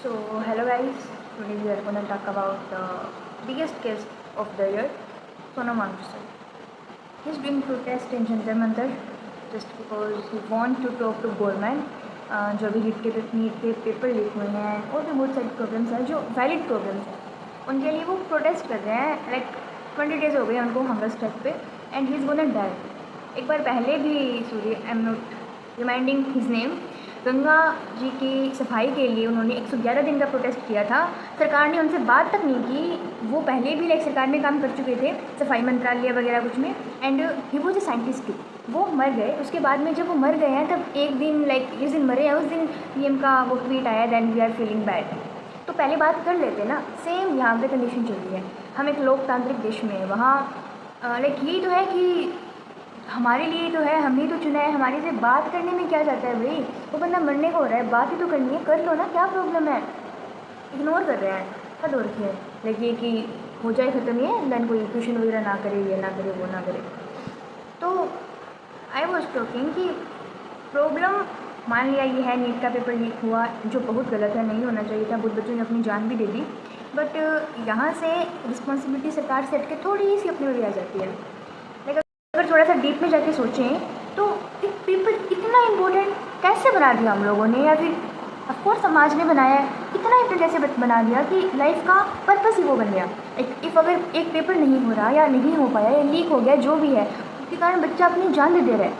So, hello guys. Today we are going to talk about the biggest case of the year, Sonam Wangchuck. He's doing protest in Jantar Mantar just because he want to talk to government. जो भी NEET के paper leak हुए हैं और भी बहुत सारी problems हैं जो वैलिड प्रॉब्लम्स हैं, उनके लिए वो प्रोटेस्ट कर रहे हैं. लाइक 20 डेज हो गए उनको हंगर स्ट्राइक पे and he is gonna die. एक बार पहले भी I am not reminding his name, Ganga ji की सफाई के लिए उन्होंने 111 दिन का प्रोटेस्ट किया था. सरकार ने उनसे बात तक नहीं की. वो पहले भी लाइक सरकार में काम कर चुके थे, सफाई मंत्रालय वगैरह कुछ में, and he was a scientist too. वो मर गए. उसके बाद में जब वो मर गए हैं तब एक दिन लाइक जिस दिन मरे हैं उस दिन पीएम का वो ट्वीट आया, then we are feeling bad. तो पहले बात कर लेते ना. सेम यहाँ पे कंडीशन चल रही है. हम एक लोकतांत्रिक देश में, वहाँ लाइक यही तो है कि हमारे लिए तो है, हमने तो चुना है. हमारे से बात करने में क्या जाता है भाई? वो बंदा मरने को हो रहा है, बात ही तो करनी है, कर लो ना, क्या प्रॉब्लम है? इग्नोर कर रहे हैं. हद हो रखी है. लाइक ये कि हो जाए ख़त्म ये, देन कोई ट्यूशन वगैरह ना करे, ये ना करे, वो ना करे. तो आई वॉज टॉकिंग कि प्रॉब्लम मान लिया ये है, नीट का पेपर लीक हुआ जो बहुत गलत है, नहीं होना चाहिए था. बहुत बच्चों ने अपनी जान भी दे दी. बट यहाँ से रिस्पॉन्सिबिलिटी सरकार से हट के थोड़ी सी अपनी भी आ जाती है. अगर थोड़ा सा डीप में जाके सोचें तो एक पेपर इतना इम्पोर्टेंट कैसे बना दिया हम लोगों ने, या फिर ऑफकोर्स समाज ने बनाया है. इतना इम्पोर्टेंट कैसे बना दिया कि लाइफ का पर्पस ही वो बन गया. इफ़ अगर एक पेपर नहीं हो रहा या नहीं हो पाया या लीक हो गया जो भी है, उसके कारण बच्चा अपनी जान दे रहा है.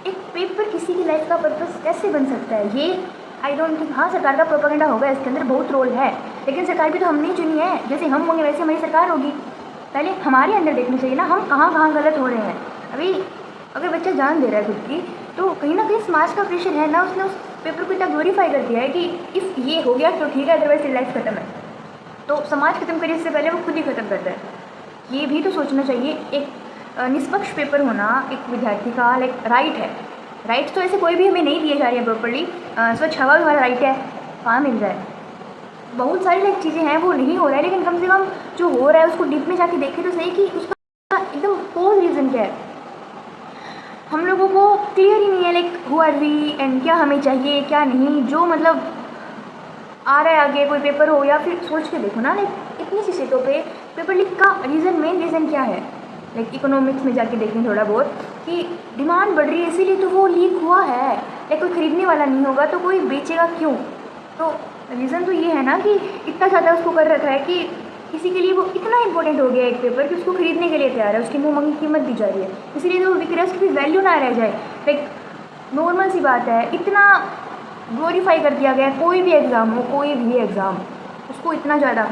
एक पेपर किसी की लाइफ का पर्पस कैसे बन सकता है? ये आई डोंट थिंक. हाँ, सरकार का प्रोपेगेंडा होगा, इसके अंदर बहुत रोल है, लेकिन सरकार भी तो हमने ही चुनी है. जैसे हम होंगे वैसे हमारी सरकार होगी. पहले हमारे अंदर देखना चाहिए ना, हम कहाँ कहाँ गलत हो रहे हैं. अभी अगर बच्चा जान दे रहा है खुद की, तो कहीं ना कहीं समाज का प्रेशर है ना. उसने उस पेपर को इतना ग्लोरीफाई कर दिया है कि इफ़ ये हो गया तो ठीक है, अदरवाइज लाइफ ख़त्म है. तो समाज खत्म करे इससे पहले वो खुद ही ख़त्म करता है. ये भी तो सोचना चाहिए. एक निष्पक्ष पेपर होना एक विद्यार्थी का लाइक राइट है. राइट्स तो ऐसे कोई भी हमें नहीं दिए जा रही है प्रॉपर्ली. स्वच्छ हवा भी हमारा राइट है, कहाँ मिल रहा है. बहुत सारी लाइक चीज़ें हैं वो नहीं हो रहा है, लेकिन कम से कम जो हो रहा है उसको डीप में जाके देखें तो सही कि उसका एकदम कोर रीज़न क्या है. हम लोगों को क्लियर ही नहीं है like who are we and क्या हमें चाहिए क्या नहीं. जो मतलब आ रहा है आगे कोई पेपर हो, या फिर सोच के देखो ना, लाइक इतनी सी सीटों पे पेपर लीक का मेन रीज़न क्या है. लाइक इकोनॉमिक्स में जाके देखें थोड़ा बहुत कि डिमांड बढ़ रही है इसीलिए तो वो लीक हुआ है. लाइक कोई ख़रीदने वाला नहीं होगा तो कोई बेचेगा क्यों? तो रीज़न तो ये है ना कि इतना ज़्यादा उसको कर रखा है कि किसी के लिए वो इतना इंपॉर्टेंट हो गया एक पेपर कि उसको खरीदने के लिए तैयार है, उसकी मुँह मंगी कीमत दी जा रही है. इसीलिए तो विक्रस्ट की वैल्यू ना रह जाए. लाइक नॉर्मल सी बात है, इतना ग्लोरीफाई कर दिया गया. कोई भी एग्ज़ाम हो, कोई भी एग्ज़ाम, उसको इतना ज़्यादा.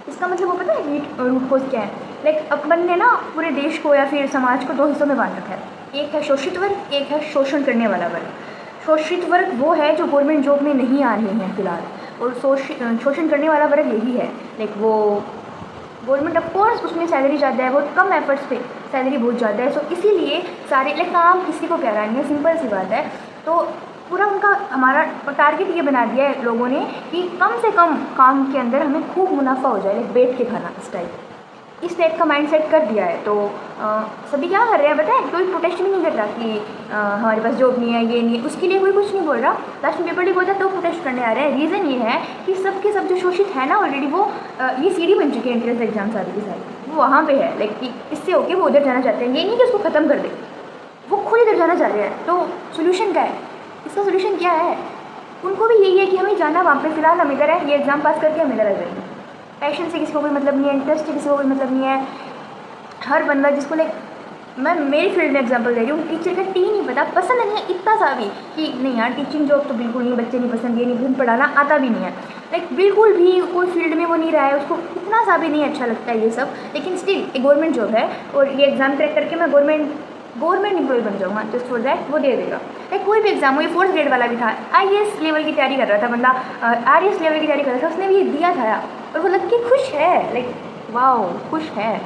इसका मतलब वो पता है रूट कोज क्या है? लाइक अपन ने ना पूरे देश को या फिर समाज को दो हिस्सों में बांट रखा है. एक है शोषित वर्ग, एक है शोषण करने वाला वर्ग. शोषित वर्ग वो है जो गवर्नमेंट जॉब में नहीं आ रहे हैं फिलहाल, और शोषण करने वाला वर्ग यही है. लाइक वो गवर्नमेंट ऑफकोर्स उसमें सैलरी ज़्यादा है, बहुत कम एफर्ट्स पे सैलरी बहुत ज़्यादा है. सो इसीलिए सारे लाइक काम किसी को प्यारा नहीं है, सिंपल सी बात है. तो पूरा उनका हमारा टारगेट ये बना दिया है लोगों ने कि कम से कम काम के अंदर हमें खूब मुनाफा हो जाए, लाइक बैठ के खाना इस टाइप का माइंडसेट कर दिया है. तो सभी क्या कर रहे हैं बताएं? कोई प्रोटेस्ट भी नहीं कर रहा कि हमारे पास जॉब नहीं है, ये नहीं है. उसके लिए कोई कुछ नहीं बोल रहा. लास्ट में पेपर लीक होता है तो प्रोटेस्ट करने आ रहे हैं. रीज़न ये है कि सबके सब जो शोषित है ना ऑलरेडी, वो ये सीढ़ी बन चुकी है एंट्रेंस एग्जाम सारी की सारी, वो वहाँ पे है. लाइक कि इससे होके वो उधर जाना चाहते हैं. ये नहीं कि उसको ख़त्म कर दे, वो खुद इधर जाना चाह रहे हैं. तो सोल्यूशन क्या है? इसका सोल्यूशन क्या है? उनको भी यही है कि हमें जाना वहाँ पे. फिलहाल हम इधर है, ये एग्ज़ाम पास करके हम इधर आ जाएंगे. पैशन से किसी को कोई मतलब नहीं है, इंटरेस्ट से किसी को कोई मतलब नहीं है. हर बंदा जिसको लाइक मैं मेरी फील्ड में एग्जांपल दे रही हूँ, टीचर का टी नहीं पता, पसंद नहीं है इतना सा भी कि नहीं यार टीचिंग जॉब तो बिल्कुल नहीं, बच्चे नहीं पसंद, ये नहीं पसंद, पढ़ाना आता भी नहीं है. लाइक बिल्कुल भी कोई फील्ड में वो नहीं रहा है, उसको इतना सा भी नहीं अच्छा लगता है ये सब. लेकिन स्टिल एक गवर्नमेंट जॉब है और ये एग्ज़ाम क्रैक करके मैं गवर्नमेंट एम्प्लॉय बन जाऊँगा. जस्ट फॉर दैट वो दे देगा. लाइक कोई भी एग्जाम हो, ये 4th ग्रेड वाला भी था, IAS लेवल की तैयारी कर रहा था बंदा, RAS लेवल की तैयारी कर रहा था, उसने भी ये दिया था और वो लग के खुश है. लाइक वाओ, खुश है.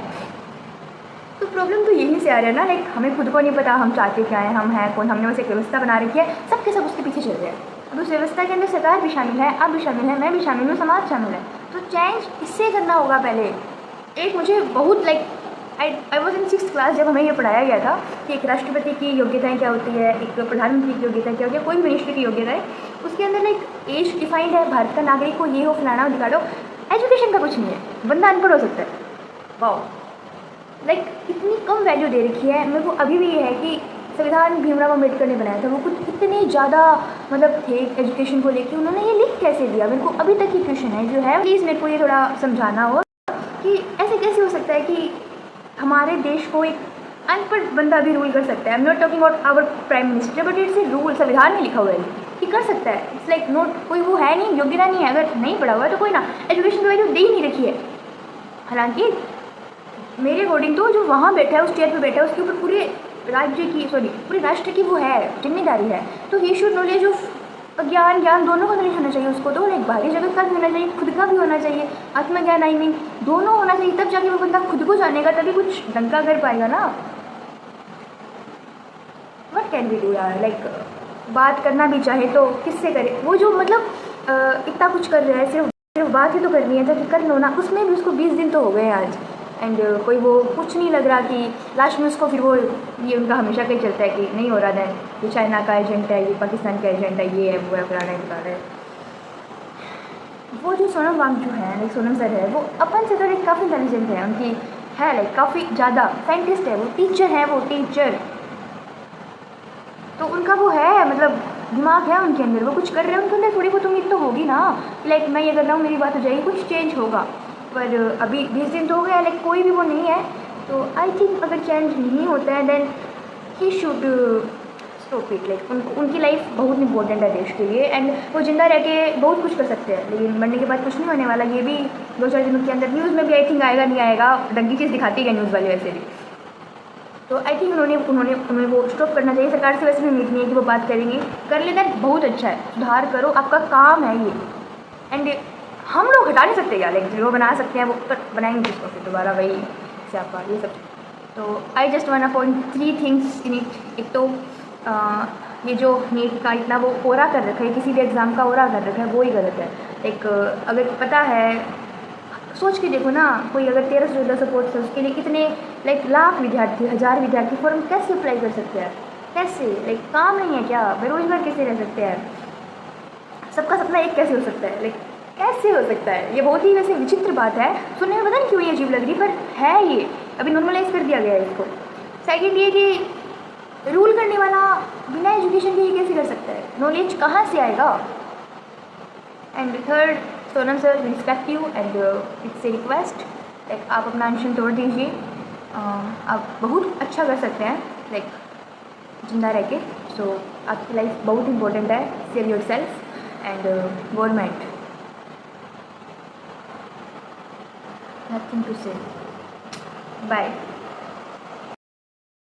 तो प्रॉब्लम तो यहीं से आ रहा है ना. लाइक हमें खुद को नहीं पता हम चाहते क्या हैं, हम हैं कौन. हमने बस एक व्यवस्था बना रखी है, सबके सब उसके पीछे चल रहे हैं. अब उस व्यवस्था के अंदर सरकार भी शामिल है, आप भी शामिल है, मैं भी शामिल हूँ, समाज शामिल है. तो चेंज इससे करना होगा पहले. एक मुझे बहुत like I was in 6th class जब हमें ये पढ़ाया गया था कि एक राष्ट्रपति की योग्यताएँ क्या होती है, एक प्रधानमंत्री की योग्यता क्या होती है, कोई मिनिस्टर की योग्यता है. उसके अंदर लाइक एज डिफाइंड है, भारत का नागरिक हो, ये हो, फलाना हो, दिखा दो। एजुकेशन का कुछ नहीं है, बंदा अनपढ़ हो सकता है। वाओ, लाइक इतनी कम वैल्यू दे रखी है। मेरे को अभी भी ये है कि संविधान भीमराव अम्बेडकर ने बनाया था, वो कुछ इतने ज़्यादा मतलब थे एजुकेशन को लेके, उन्होंने ये लिख कैसे दिया? मेरे को अभी तक ये क्वेश्चन है जो है, प्लीज़ मेरे को ये थोड़ा समझाना हो कि ऐसे कैसे हो सकता है कि हमारे देश को एक अनपढ़ बंदा भी रूल कर सकता है। I am not talking about our prime minister, but it's a rule, संविधान में लिखा हुआ है कि कर सकता है। इट्स लाइक नोट, कोई वो है नहीं, योग्यता नहीं है। अगर नहीं पढ़ा हुआ है तो कोई ना, एजुकेशन की वैल्यू दे ही नहीं रखी है। हालांकि मेरे अकॉर्डिंग तो जो वहाँ बैठा है, उस चेयर पे बैठा है, उसके ऊपर पूरे राज्य की, सॉरी पूरे राष्ट्र की वो है जिम्मेदारी है। तो ही शुड नॉलेज ऑफ ज्ञान दोनों का नॉलेज होना चाहिए उसको। तो लाइक बाहरी जगत का भी होना चाहिए, खुद का भी होना चाहिए, आत्मज्ञान आई मीन दोनों होना चाहिए। तब जाके वो बंदा खुद को जानेगा, तभी कुछ डंका कर पाएगा ना। व्हाट कैन वी डू यार, लाइक बात करना भी चाहे तो किससे करे? वो जो मतलब इतना कुछ कर रहा है, सिर्फ बात ही तो करनी है, जब कर लो ना। उसमें भी उसको 20 दिन तो हो गए आज, एंड कोई वो कुछ नहीं लग रहा कि लास्ट में उसको फिर वो ये उनका हमेशा का ही चलता है कि नहीं हो रहा है, ये चाइना का एजेंट है, ये पाकिस्तान का एजेंट है, ये है वो है, फलाना है बता रहे। वो जो सोनम वांगचुक है, लाइक सोनम सर है, वो अपन से तो लाइक काफ़ी इंटेलिजेंट है, उनकी है लाइक काफ़ी ज़्यादा साइंटिस्ट है, वो टीचर है, वो टीचर। तो उनका वो है मतलब दिमाग है उनके अंदर, वो कुछ कर रहे हैं, उनके अंदर थोड़ी बहुत उम्मीद तो होगी ना, लाइक मैं ये कर रहा हूँ, मेरी बात हो जाएगी, कुछ चेंज होगा। पर अभी 20 दिन तो हो गया, लाइक कोई भी वो नहीं है। तो आई थिंक अगर चेंज नहीं होता है then he should stop it. Like उनकी लाइफ बहुत इंपॉर्टेंट है देश के लिए, एंड वो जिंदा रह के बहुत कुछ कर सकते हैं, लेकिन मरने के बाद कुछ नहीं होने वाला। ये भी 2-4 दिनों के अंदर न्यूज़ में भी आई थिंक आएगा, नहीं आएगा, डंगी चीज़ दिखाती है न्यूज़ वाले वैसे भी। तो आई थिंक उन्होंने वो स्टॉप करना चाहिए। सरकार से वैसे भी उम्मीद नहीं है कि वो बात करेंगे, कर लेना बहुत अच्छा है, सुधार करो, आपका काम है ये। एंड हम लोग हटा नहीं सकते यार, लाइक जो बना सकते हैं वो बनाएंगे जिसको फिर दोबारा वही स्यापा ये सब। तो I just want point 3 things in it. एक तो ये जो नीट का इतना वो ओरा कर रखा है, किसी भी एग्ज़ाम का ओरा कर रखा है, वो ही गलत है। एक अगर पता है, सोच के देखो ना, कोई अगर 1314 सपोर्ट्स है उसके लिए कितने लाइक लाख विद्यार्थी, 1000 विद्यार्थी फॉर्म कैसे अप्लाई कर सकते हैं? कैसे? लाइक काम नहीं है क्या? बेरोजगार कैसे रह सकते हैं? सबका सपना एक कैसे हो सकता है? लाइक कैसे हो सकता है? ये बहुत ही वैसे विचित्र बात है, सुनने में पता नहीं क्यों ये अजीब लग रही, पर है ये, अभी नॉर्मलाइज कर दिया गया है इसको। सेकेंड ये कि रूल करने वाला बिना एजुकेशन के ही कैसे कर सकता है? नॉलेज कहाँ से आएगा? And third, Sonam sir respect you and it's a request, like आप अपना अनशन तोड़ दीजिए, आप बहुत अच्छा कर सकते हैं लाइक जिंदा रह के। सो आपकी लाइफ बहुत इंपॉर्टेंट है, save yourself and government, nothing to say. Bye.